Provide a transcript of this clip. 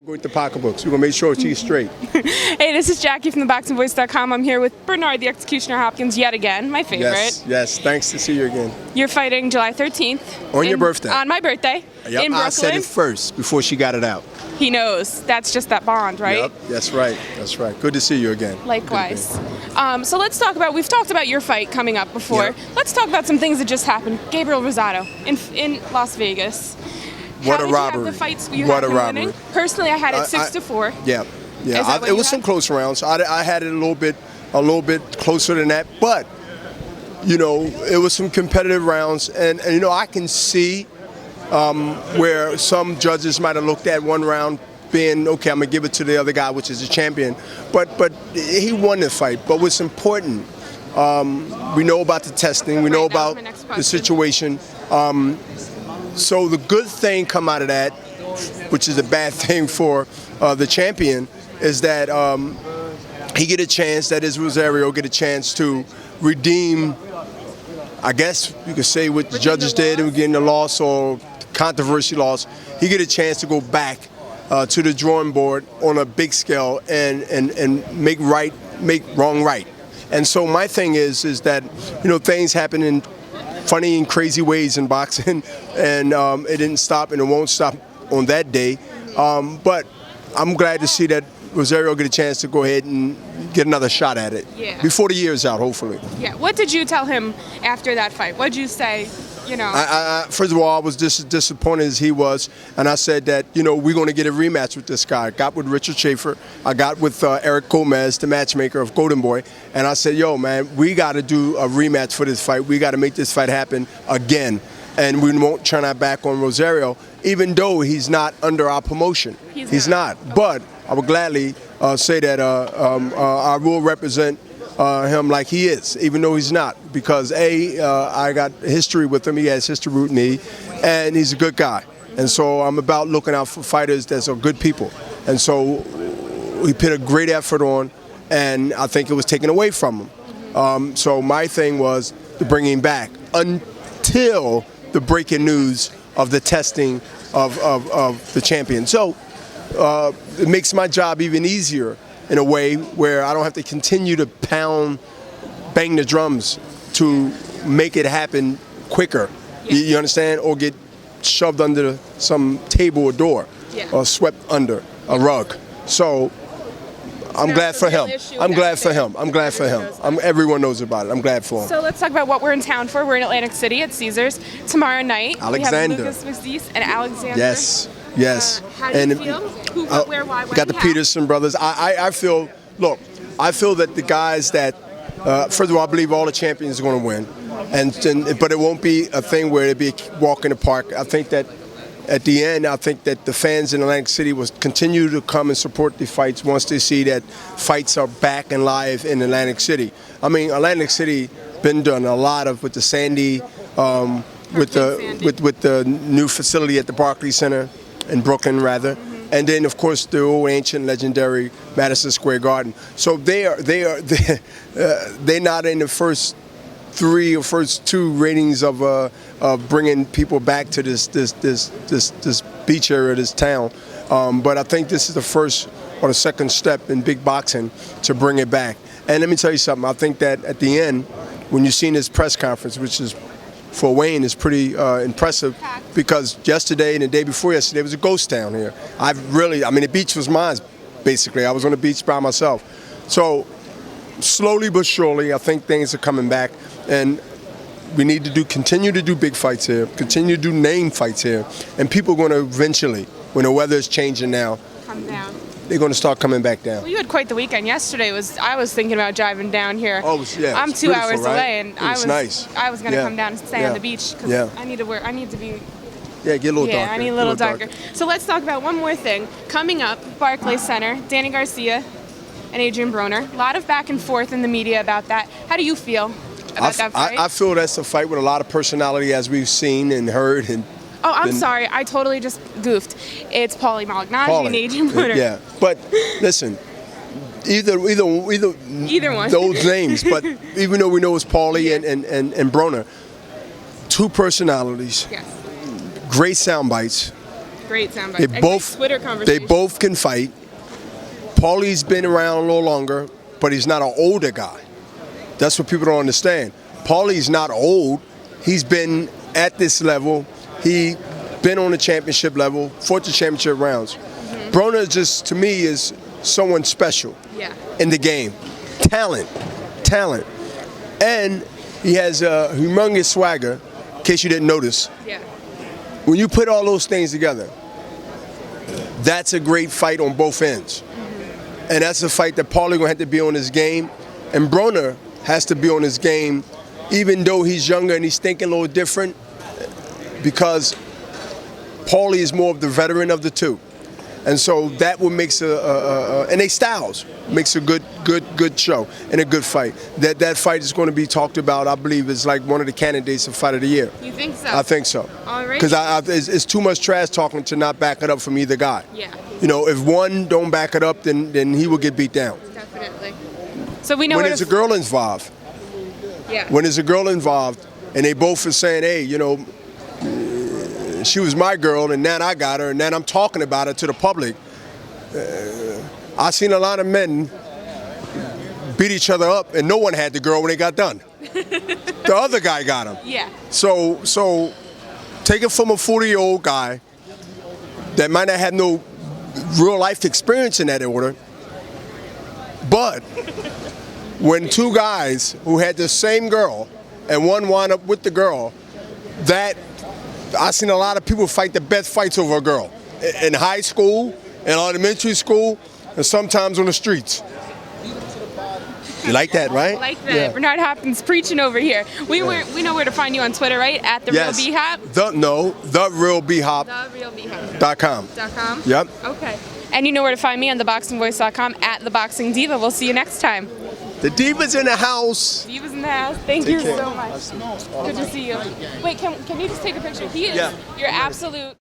Go with the pocketbooks. We're going to make sure she's straight. Hey, this is Jackie from theboxingvoice.com. I'm here with Broner, the Executioner Hopkins, yet again, my favorite. Yes. Thanks to see you again. You're fighting July 13th. On your birthday. On my birthday. Yep, in Brooklyn. I said it first before she got it out. He knows. That's just that bond, right? Yep, that's right. Good to see you again. Likewise. So let's talk about, we've talked about your fight coming up before. Yep. Let's talk about some things that just happened. Gabriel Rosado in Las Vegas. What How a did robbery. You have the fights you What had a him robbery. winning? Personally, I had it 6-4. Yeah. It was some close rounds. I had it a little bit closer than that, but it was some competitive rounds, and I can see where some judges might have looked at one round being okay. I'm gonna give it to the other guy, which is the champion, but he won the fight. But what's important, we know about the testing, we know about the situation. So the good thing come out of that, which is a bad thing for the champion, is that he get a chance, that is Rosario, get a chance to redeem, I guess you could say what the judges did and getting the loss or controversy loss. He get a chance to go back to the drawing board on a big scale and make wrong right. And so my thing is that things happen in funny and crazy ways in boxing, and it didn't stop and it won't stop on that day. But I'm glad to see that Rosario get a chance to go ahead and get another shot at it before the year's out, hopefully. Yeah. What did you tell him after that fight? What did you say? First of all, I was just as disappointed as he was, and I said that we're going to get a rematch with this guy. I got with Richard Schaefer, I got with Eric Gomez, the matchmaker of Golden Boy, and I said, yo, man, we got to do a rematch for this fight. We got to make this fight happen again, and we won't turn our back on Rosario, even though he's not under our promotion. He's not. Okay. But I would gladly say that I will represent him like he is, even though he's not, because I got history with him. He has history with me, and he's a good guy. And so I'm about looking out for fighters that are good people. And so he put a great effort on, and I think it was taken away from him. So my thing was to bring him back until the breaking news of the testing of the champion. So it makes my job even easier in a way where I don't have to continue to bang the drums to make it happen quicker. You understand? Or get shoved under some table or door or swept under a rug. So I'm glad for him. I'm glad for him. Everyone knows about it. I'm glad for him. So let's talk about what we're in town for. We're in Atlantic City at Caesars. Tomorrow night, Alexander. we have Lucas Maziz and Alexander. Yes. How do you feel? Who, what, where, why, when? Got the Peterson brothers. I feel that the guys that, first of all, I believe all the champions are going to win, but it won't be a thing where it'll be a walk in the park. I think that at the end, the fans in Atlantic City will continue to come and support the fights once they see that fights are back and live in Atlantic City. I mean, Atlantic City been done a lot of with the Sandy, with the new facility at the Barclays Center in Brooklyn, rather. And then, of course, the old ancient legendary Madison Square Garden. So they're not in the first 3 or first 2 ratings of bringing people back to this beach area, this town. But I think this is the first or the second step in big boxing to bring it back. And let me tell you something. I think that at the end, when you've seen this press conference, which is for Wayne is pretty impressive, because yesterday and the day before yesterday was a ghost town here. The beach was mine, basically. I was on the beach by myself. So slowly but surely, I think things are coming back, and we need to continue to do big fights here, continue to do name fights here, and people are going to eventually, when the weather is changing now, come down. They're going to start coming back down. Well, you had quite the weekend. Yesterday I was thinking about driving down here. Oh, yeah. I'm 2 hours away, and it was nice. I was going to come down and stay on the beach because I need to be. Yeah, get a little darker. Yeah, I need a little darker. So let's talk about one more thing. Coming up, Barclays Center, Danny Garcia and Adrien Broner. A lot of back and forth in the media about that. How do you feel about that fight? I feel that's a fight with a lot of personality, as we've seen and heard. Oh, I'm sorry. I totally just goofed. It's Malignaggi and Adrien Broner. Yeah, but listen, either one. Those names, but even though we know it's Paulie and Broner, 2 personalities, great sound bites, Great soundbite. They And both great Twitter conversation. They both can fight. Paulie's been around a little longer, but he's not an older guy. That's what people don't understand. Paulie's not old. He's been at this level. He been on the championship level, fought the championship rounds. Broner just, to me, is someone special in the game. Talent. And he has a humongous swagger, in case you didn't notice. Yeah. When you put all those things together, that's a great fight on both ends. And that's a fight that Paulie gonna have to be on his game. And Broner has to be on his game, even though he's younger and he's thinking a little different, because Paulie is more of the veteran of the two. And so that what makes and they styles makes a good show and a good fight. That fight is going to be talked about. I believe is like one of the candidates for fight of the year. You think so? I think so. All right. Because it's too much trash talking to not back it up from either guy. Yeah. You know, if one don't back it up, then he will get beat down. Definitely. So we know When where there's a girl involved. Yeah. When there's a girl involved, and they both are saying, hey, you know, she was my girl, and now I got her, and now I'm talking about her to the public. I've seen a lot of men beat each other up, and no one had the girl when they got done. The other guy got him. Yeah. So take it from a 40-year-old guy that might not have no real life experience in that order, but when two guys who had the same girl and one wound up with the girl, that I've seen a lot of people fight the best fights over a girl in high school, in elementary school, and sometimes on the streets. You like that, right? I like that. Yeah. Bernard Hopkins preaching over here. We know where to find you on Twitter, right? At the Yes. Real BHop. TheRealBHop.com. TheRealBHop.com. Yep. Okay. And you know where to find me on theboxingvoice.com at theboxingdiva. We'll see you next time. The Diva's in the house. Diva's in the house. Thank you so much. Good to see you. Wait, can you just take a picture? He is your absolute.